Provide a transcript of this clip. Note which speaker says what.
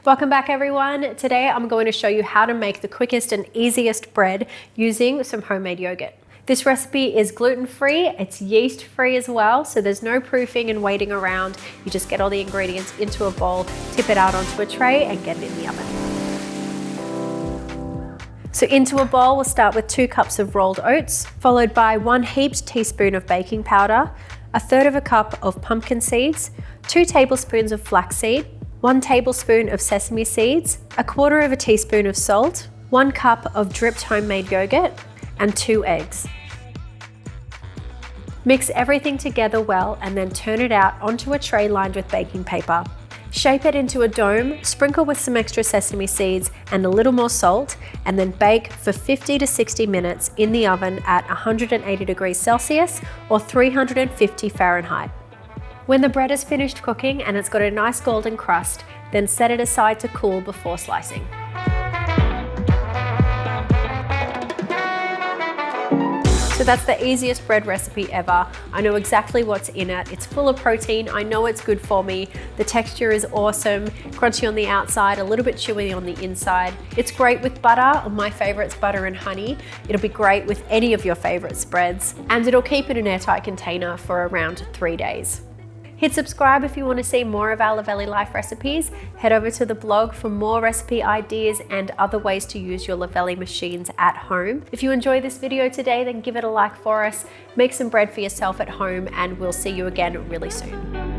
Speaker 1: Welcome back everyone. Today I'm going to show you how to make the quickest and easiest bread using some homemade yogurt. This recipe is gluten-free, it's yeast-free as well, so there's no proofing and waiting around. You just get all the ingredients into a bowl, tip it out onto a tray and get it in the oven. So into a bowl, we'll start with 2 cups of rolled oats, followed by 1 heaped teaspoon of baking powder, 1/3 cup of pumpkin seeds, 2 tablespoons of flaxseed, 1 tablespoon of sesame seeds, 1/4 teaspoon of salt, 1 cup of dripped homemade yogurt, and 2 eggs. Mix everything together well and then turn it out onto a tray lined with baking paper. Shape it into a dome, sprinkle with some extra sesame seeds and a little more salt, and then bake for 50 to 60 minutes in the oven at 180 degrees Celsius or 350 Fahrenheit. When the bread is finished cooking and it's got a nice golden crust, then set it aside to cool before slicing. So that's the easiest bread recipe ever. I know exactly what's in it. It's full of protein. I know it's good for me. The texture is awesome, crunchy on the outside, a little bit chewy on the inside. It's great with butter. My favorite's butter and honey. It'll be great with any of your favorite spreads, and it'll keep in an airtight container for around 3 days. Hit subscribe if you want to see more of our Luvele Life recipes. Head over to the blog for more recipe ideas and other ways to use your Luvele machines at home. If you enjoyed this video today, then give it a like for us. Make some bread for yourself at home, and we'll see you again really soon.